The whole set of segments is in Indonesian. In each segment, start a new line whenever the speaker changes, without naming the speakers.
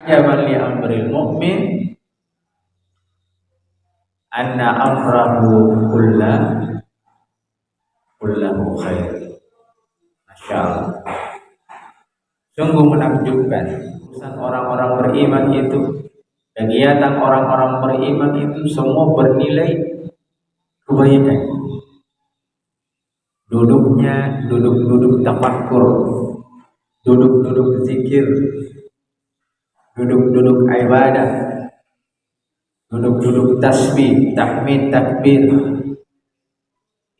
ajaban li amril mu'min anna amrahu kullahu khair. Masya Allah. Sungguh menakjubkan urusan orang-orang beriman itu, kegiatan orang-orang beriman itu semua bernilai kebaikan. Duduknya duduk tafakkur, duduk zikir, duduk ibadah, duduk tasbih, tahmid, takbir,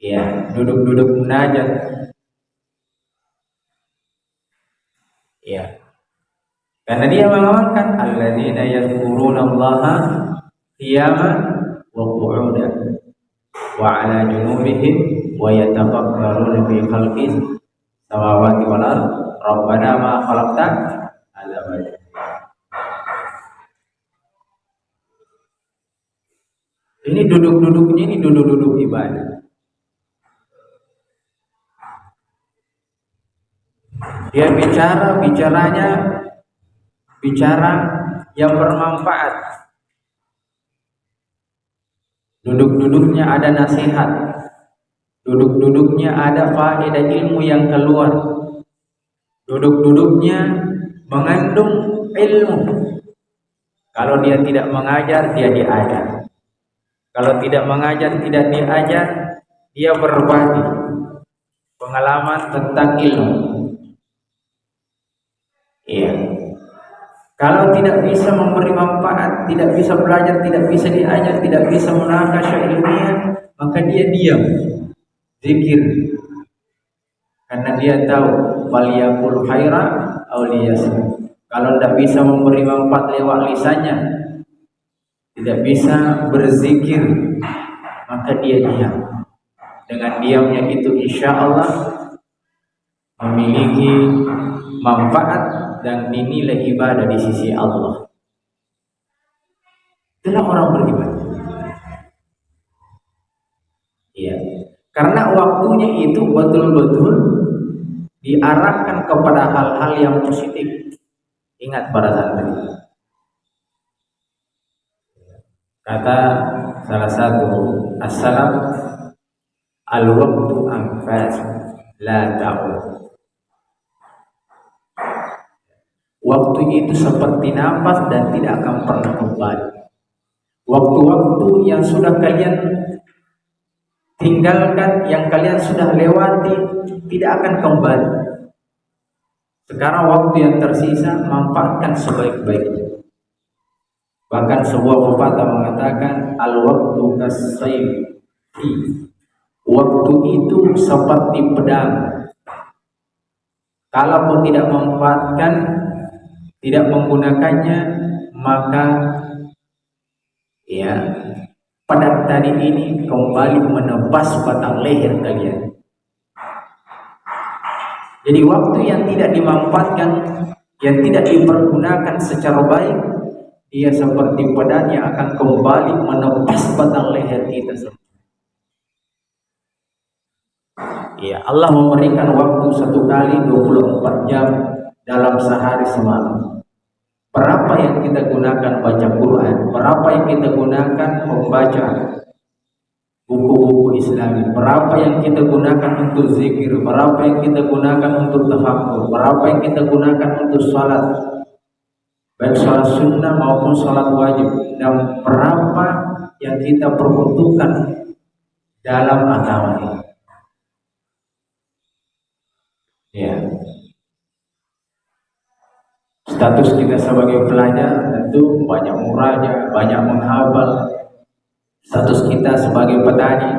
ya, duduk munajat, ya. Karena dia mengamalkan alladzina yadhkuruna Allaha qiyaman wa qu'udan wa 'ala junubihim wa yatafakkaruna fi khalqis samawati wal ard rabbana ma khalaqta hadza batila. Ini duduk-duduknya ini duduk ibadah. Dia bicaranya bicara yang bermanfaat. Duduk-duduknya ada nasihat. Duduk-duduknya ada faedah ilmu yang keluar. Duduk-duduknya mengandung ilmu. Kalau dia tidak mengajar, dia diajar. Kalau tidak mengajar, tidak diajar, dia berbagi pengalaman tentang ilmu. Iya. Kalau tidak bisa memberi manfaat, tidak bisa belajar, tidak bisa diajar, tidak bisa munakasyah ilmiah, maka dia diam, zikir. Karena dia tahu faliyakul khaira aw liyasmut. Kalau tidak bisa memberi manfaat lewat lisannya, tidak bisa berzikir, maka dia diam. Dengan diamnya itu insya Allah memiliki manfaat dan dinilai ibadah di sisi Allah. Itulah orang beriman. Iya. Karena waktunya itu betul-betul diarahkan kepada hal-hal yang positif. Ingat para santri. Kata salah satu as-salaf, al-waqtu anfas la ta'ud. Waktu itu seperti nafas dan tidak akan pernah kembali. Waktu-waktu yang sudah kalian tinggalkan, yang kalian sudah lewati, tidak akan kembali. Sekarang waktu yang tersisa, manfaatkan sebaik-baiknya. Bahkan sebuah pepatah mengatakan, al-waktu kas-sayfi. Waktu itu seperti pedang. Kalau kau tidak memanfaatkan, tidak menggunakannya, maka ya pedang tadi ini kembali menebas batang leher kalian. Jadi waktu yang tidak dimanfaatkan, yang tidak dipergunakan secara baik, dia seperti pedang yang akan kembali menebas batang leher kita semua. Ya, Allah memberikan waktu 1 kali 24 jam dalam sehari semalam. Berapa yang kita gunakan baca Quran? Berapa yang kita gunakan membaca buku-buku Islami? Berapa yang kita gunakan untuk zikir? Berapa yang kita gunakan untuk tafakkur? Berapa yang kita gunakan untuk salat? Baik salat sunnah maupun salat wajib. Dan berapa yang kita peruntukkan dalam agama ini? Ya. Status kita sebagai pelajar tentu banyak muraja, banyak menghafal. Status kita sebagai petani,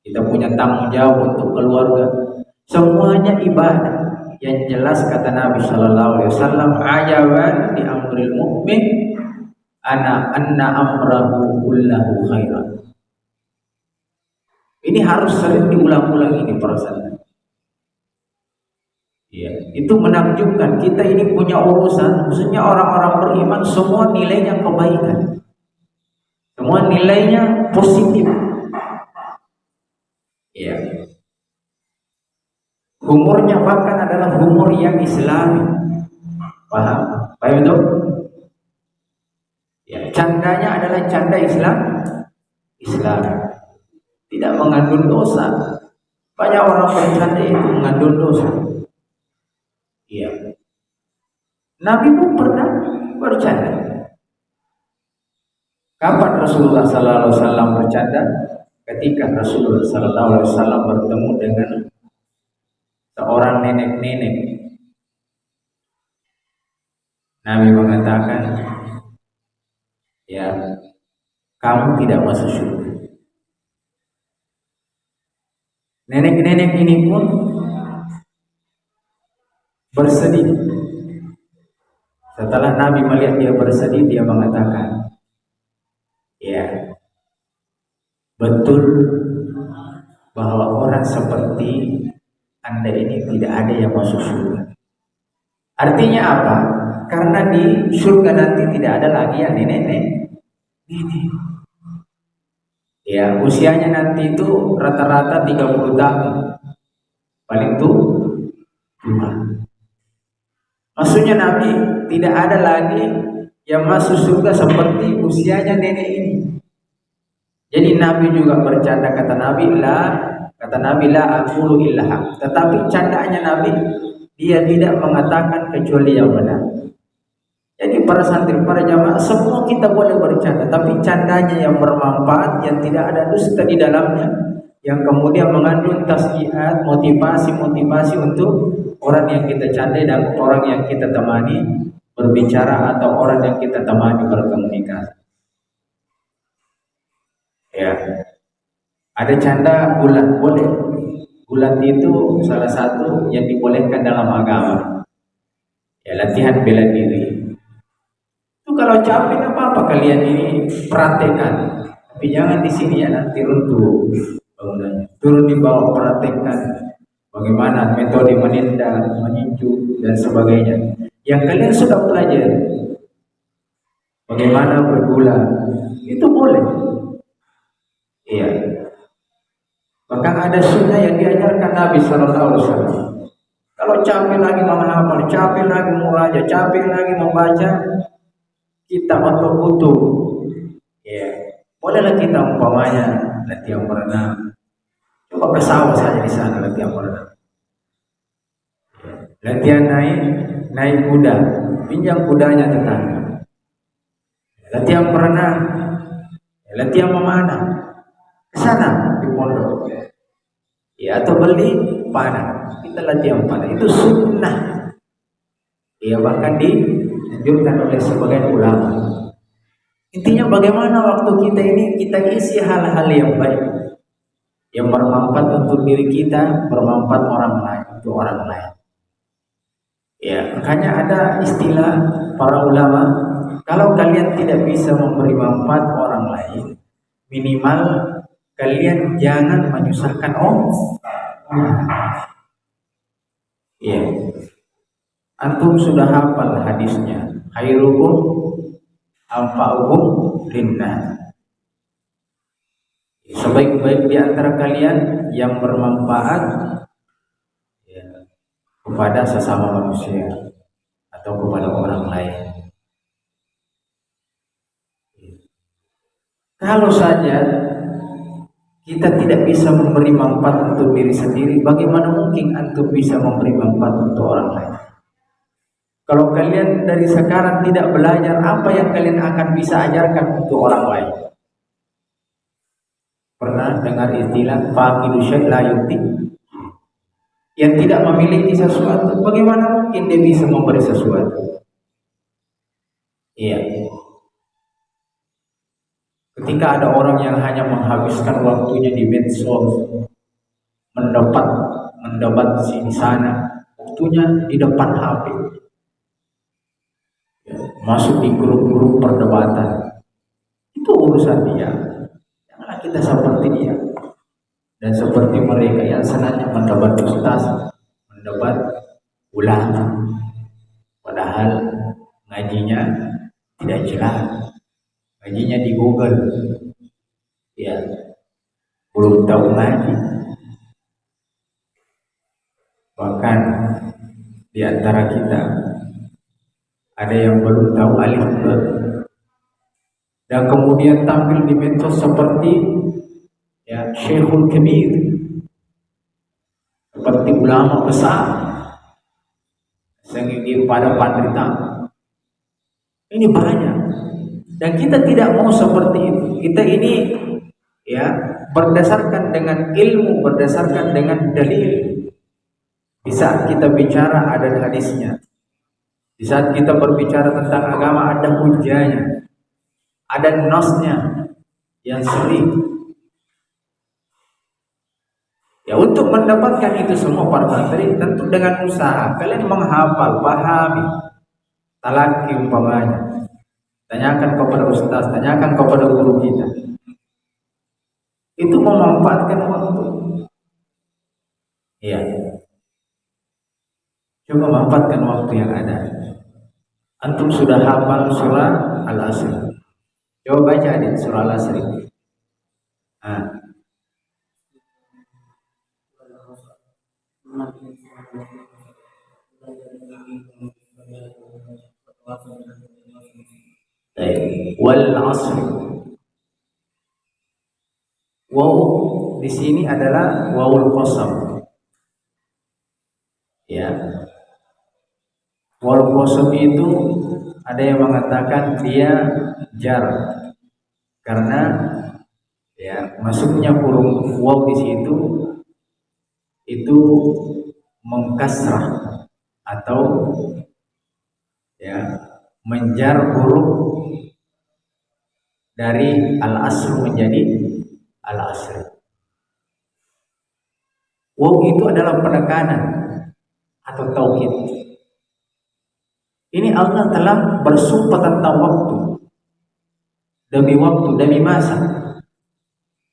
kita punya tanggung jawab untuk keluarga. Semuanya ibadah. Yang jelas kata Nabi Shallallahu Alaihi Wasallam, ajaban di amril mu'min anna amrahu kullahu khairan. Ini harus sering diulang-ulang ini perasaan. Ya, itu menakjubkan. Kita ini punya urusan, khususnya orang-orang beriman, semua nilainya kebaikan, semua nilainya positif. Ya, humornya bahkan adalah humor yang Islami. Paham? Paham itu? Candanya adalah canda Islam, tidak mengandung dosa. Banyak orang bercanda itu mengandung dosa. Iya. Nabi pun pernah bercanda. Kapan Rasulullah Sallallahu Alaihi Wasallam bercanda? Ketika Rasulullah Sallallahu Alaihi Wasallam bertemu dengan seorang nenek-nenek. Nabi mengatakan, ya, kamu tidak masuk surga. Nenek-nenek ini pun bersedih. Setelah Nabi melihat dia bersedih, dia mengatakan, ya, betul bahwa orang seperti Anda ini tidak ada yang masuk surga. Artinya apa? Karena di surga nanti tidak ada lagi yang nenek-nenek. Ya, usianya nanti itu rata-rata 30 tahun. Paling tua. Maksudnya Nabi tidak ada lagi yang masuk surga seperti usianya nenek ini. Jadi Nabi juga bercanda, kata Nabi la aqulu illa haq. Tetapi candanya Nabi, dia tidak mengatakan kecuali yang benar. Jadi para santri, para jamaah, semua kita boleh bercanda, tapi candanya yang bermanfaat, yang tidak ada dusta di dalamnya, yang kemudian mengandung tasjihat, motivasi untuk orang yang kita candai dan orang yang kita temani berbicara atau orang yang kita temani berkomunikasi. Ya, ada canda bulat, boleh. Bulat itu salah satu yang dibolehkan dalam agama. Ya, latihan bela diri. Itu kalau capek apa kalian ini praktekkan. Tapi jangan di sini ya, nanti runtuh bangunannya. Turun di bawah, praktekkan bagaimana metode menendang, meninju dan sebagainya. Yang kalian sudah pelajari, bagaimana bergula, itu boleh. Iya. Bahkan ada sunnah yang diajarkan Nabi Sallallahu Alaihi Wasallam. Kalau capek lagi menghafal, capek lagi muraja, capek lagi membaca kitab atau kutub, ya, bolehlah kita umpamanya latihan berenang. Coba ke sawah saja di sana latihan berenang. Latihan naik kuda, pinjam kudanya tetangga. Latihan berenang, latihan memanah, ke sana di pondok. Ya, atau beli panah, kita latihan panah, itu sunnah. Ya, bahkan dianjurkan oleh sebagian ulama. Intinya bagaimana waktu kita ini kita isi hal-hal yang baik, yang bermanfaat untuk diri kita, bermanfaat orang lain, untuk orang lain. Ya, makanya ada istilah para ulama, kalau kalian tidak bisa memberi manfaat orang lain, minimal kalian jangan menyusahkan orang. Ya, antum sudah hafal hadisnya, khairukum anfa'uhum linnas. Sebaik-baik di antara kalian yang bermanfaat, ya, kepada sesama manusia atau kepada orang lain. Kalau saja kita tidak bisa memberi manfaat untuk diri sendiri, bagaimana mungkin antum bisa memberi manfaat untuk orang lain? Kalau kalian dari sekarang tidak belajar, apa yang kalian akan bisa ajarkan untuk orang lain? Pernah dengar istilah faqidu syai' la yu'ti? Yang tidak memiliki sesuatu, bagaimana mungkin dia bisa memberi sesuatu? Iya. Ketika ada orang yang hanya menghabiskan waktunya di medsos, mendebat di sana, waktunya di depan HP, masuk di grup-grup perdebatan, itu urusan dia. Janganlah kita seperti dia dan seperti mereka yang senangnya mendebat ustaz, mendebat ulama, padahal ngajinya tidak jelas, ngajinya di Google, ya, belum tahu ngaji. Bahkan di antara kita ada yang belum tahu alif ba. dan kemudian tampil di medsos seperti ya Syekhul Kabir, seperti ulama besar sehingga pada pendeta. Ini banyak, dan kita tidak mau seperti itu. Kita ini ya berdasarkan dengan ilmu, berdasarkan dengan dalil. Di saat kita bicara ada hadisnya, di saat kita berbicara tentang agama ada hujahnya, ada nasnya yang sering. Ya, untuk mendapatkan itu semua para santri tentu dengan usaha. Kalian menghafal, pahami, talaki umpamanya. Tanyakan kepada ustaz, tanyakan kepada guru kita. Itu memanfaatkan waktu. Iya. Coba manfaatkan waktu yang ada. Antum sudah hafal surah Al-Asr. Coba baca di surah Al-Asr. Wal asr. Waw di sini adalah wawul qasam. Ya. Wawul qasam itu ada yang mengatakan dia jar karena ya masuknya huruf waw di situ itu mengkasrah atau ya menjar huruf dari al-asr menjadi al-asr. Waw itu adalah penekanan atau tauhid. Ini Allah telah bersumpah tentang waktu demi masa,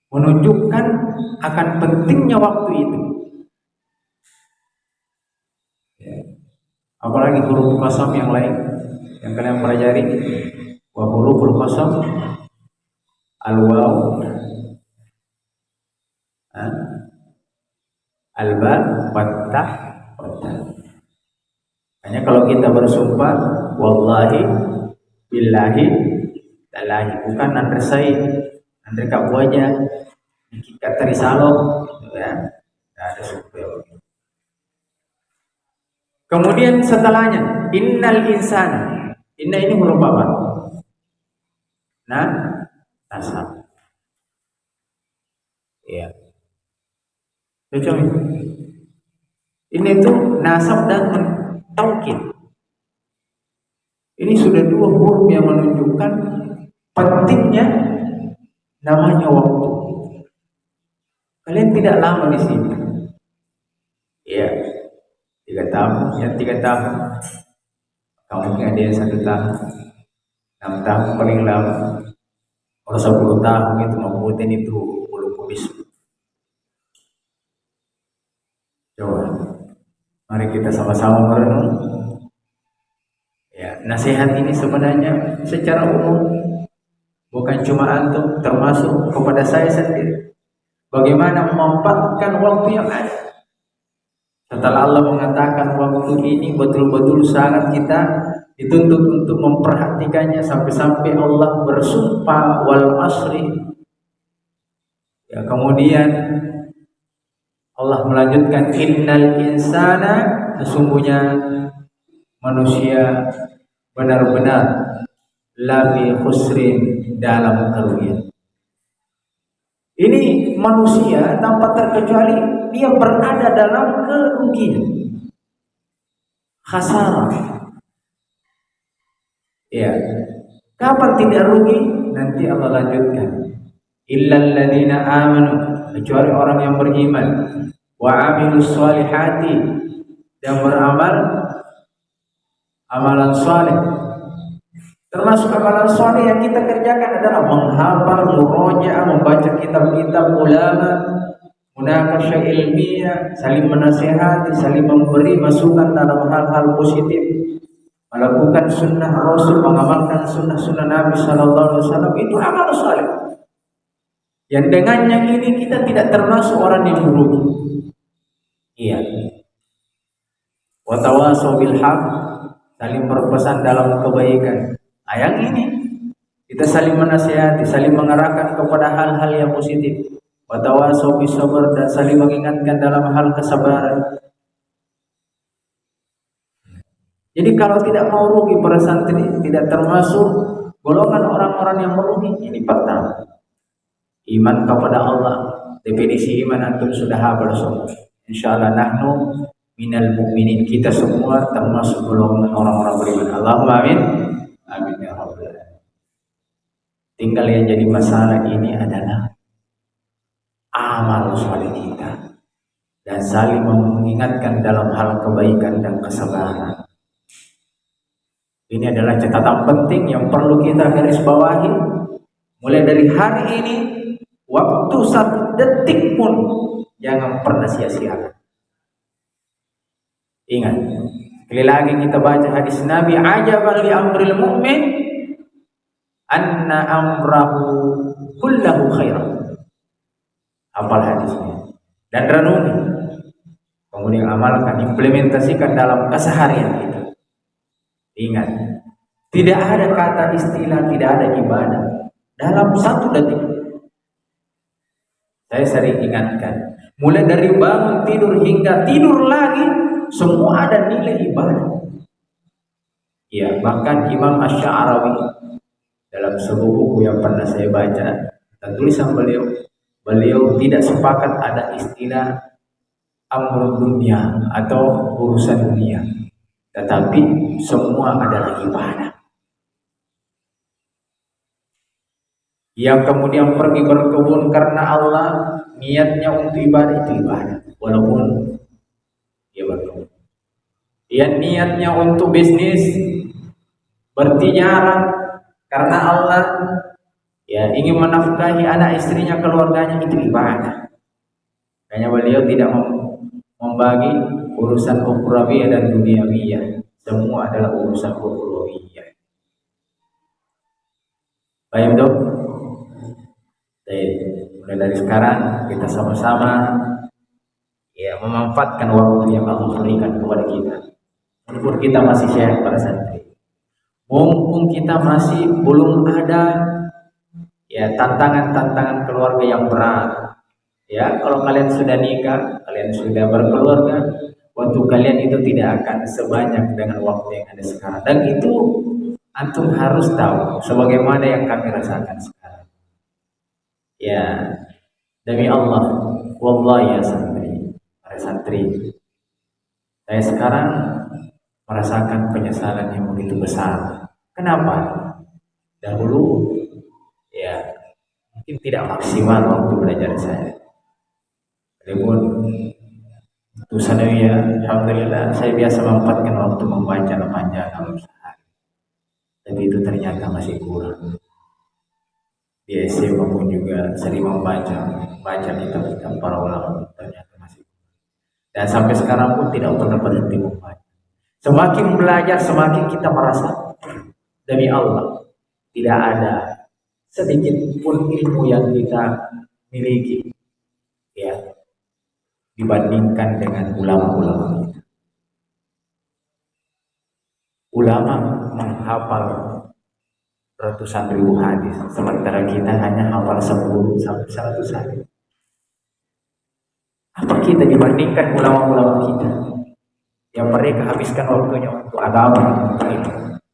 menunjukkan akan pentingnya waktu itu. Ya. Apalagi huruf qasam yang lain yang kalian pelajari, wa huruful qasam al-waw, al-ba, fathah. Hanya kalau kita bersumpah wallahi billahi talahi, bukan nanti saya nanti kamu aja kita terisalo ya, tidak ada sumpah. Kemudian setelahnya innal insana, inna ini huruf apa? Nah, nasab. Ya. Cocok. Ini tuh nasab dan taukid. Ini sudah dua huruf yang menunjukkan pentingnya namanya waktu. Kalian tidak lama di sini. Ya, 3 tahun, ya 3 tahun. Kamu ada yang 1 tahun, 6 tahun paling lama. Kalau 10 tahun itu membuatkan itu bulu kudis. Coba, mari kita sama-sama merenung. Ya, nasihat ini sebenarnya secara umum bukan cuma antum, termasuk kepada saya sendiri. Bagaimana memanfaatkan waktu yang ada. Setelah Allah mengatakan waktu ini betul-betul sangat kita dituntut untuk memperhatikannya, sampai-sampai Allah bersumpah wal asri. Ya, kemudian Allah melanjutkan innal insana, sesungguhnya manusia benar-benar lafi khusrin, dalam kerugian. Ini manusia tanpa terkecuali dia berada dalam kerugian, khasarah. Ya, kapan tidak rugi? Nanti Allah lanjutkan. Illal ladzina amanu, kecuali orang yang beriman, wa amilus solihati, dan beramal amalan saleh. Termasuk amalan saleh yang kita kerjakan adalah menghafal, murojaah, membaca kitab-kitab ulama, munakasyah ilmiah, saling menasihati, saling memberi masukan dalam hal-hal positif, melakukan sunnah Rasul, mengamalkan sunnah-sunnah Nabi Sallallahu Alaihi Wasallam. Itu amal saleh. Yang dengannya ini kita tidak termasuk orang yang merugi. Iya. Wa tawasau bil haq, saling berpesan dalam kebaikan. Yang ini Kita saling menasihati, saling mengarahkan kepada hal-hal yang positif. Wa tawasau bis sabr, dan saling mengingatkan dalam hal kesabaran. Jadi kalau tidak mau rugi para santri, tidak termasuk golongan orang-orang yang merugi. Ini pertama, iman kepada Allah. Definisi iman antum sudah hafal semua. Insyaallah nahnu minal mu'minin, kita semua termasuk golongan orang-orang beriman. Allahumma amin. Amin ya rabbal alamin. Tinggal yang jadi masalah ini adalah amal soleh kita dan saling mengingatkan dalam hal kebaikan dan kesabaran. Ini adalah catatan penting yang perlu kita garis bawahi. Mulai dari hari ini, waktu 1 detik pun jangan pernah sia-siakan. Ingat, sekali lagi kita baca hadis Nabi, ajaban li amril mu'min anna amrahu kullahu khairan. Hafal hadisnya dan renungi, kemudian amalkan, implementasikan dalam keseharian kita. Ingat, tidak ada kata istilah, tidak ada ibadah dalam 1 detik. Saya sering ingatkan, mulai dari bangun tidur hingga tidur lagi, semua ada nilai ibadah. Ya, bahkan Imam Asy-Sya'rawi dalam sebuah buku yang pernah saya baca, tulisan beliau tidak sepakat ada istilah amrul dunia atau urusan dunia, tetapi semua adalah ibadah. Yang kemudian pergi berkebun karena Allah, niatnya untuk ibadah, itu ibadah, walaupun dia berkebun. Yang niatnya untuk bisnis, bertijarah karena Allah, ya ingin menafkahi anak istrinya, keluarganya, itu ibadah. Hanya beliau tidak membagi urusan ukhrawiyah dan duniawiyah. Semua adalah urusan ukhrawiyah. Paham dong? Mulai dari sekarang kita sama-sama ya memanfaatkan waktu yang Allah berikan kepada kita. Walaupun kita masih sehat para santri, mumpung kita masih belum ada ya tantangan-tantangan keluarga yang berat. Ya, kalau kalian sudah nikah, kalian sudah berkeluarga, waktu kalian itu tidak akan sebanyak dengan waktu yang ada sekarang. Dan itu antum harus tahu, sebagaimana yang kami rasakan sekarang. Ya, demi Allah, wallahi ya santri, para santri, saya sekarang merasakan penyesalan yang begitu besar. Kenapa? Dahulu, ya mungkin tidak maksimal waktu belajar saya. Walaupun itu sanawiyah, alhamdulillah saya biasa memanfaatkan waktu membaca 8 jam dalam sehari. Tapi itu ternyata masih kurang. Di SMA pun juga sering baca kitab-kitab para ulama, ternyata masih kurang. Dan sampai sekarang pun tidak pernah berhenti membaca. Semakin belajar, semakin kita merasa demi Allah tidak ada sedikit pun ilmu yang kita miliki, ya, dibandingkan dengan ulama-ulama kita. Ulama menghafal ratusan ribu hadis, sementara kita hanya hafal 10 sampai 100 hadis. Apa kita dibandingkan ulama-ulama kita yang mereka habiskan waktunya untuk agama?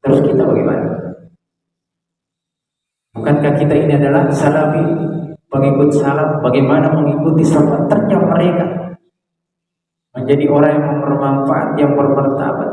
Terus kita bagaimana? Bukankah kita ini adalah salafi, pengikut salaf? Bagaimana mengikuti salaf ternyata mereka menjadi orang yang bermanfaat, yang bermartabat,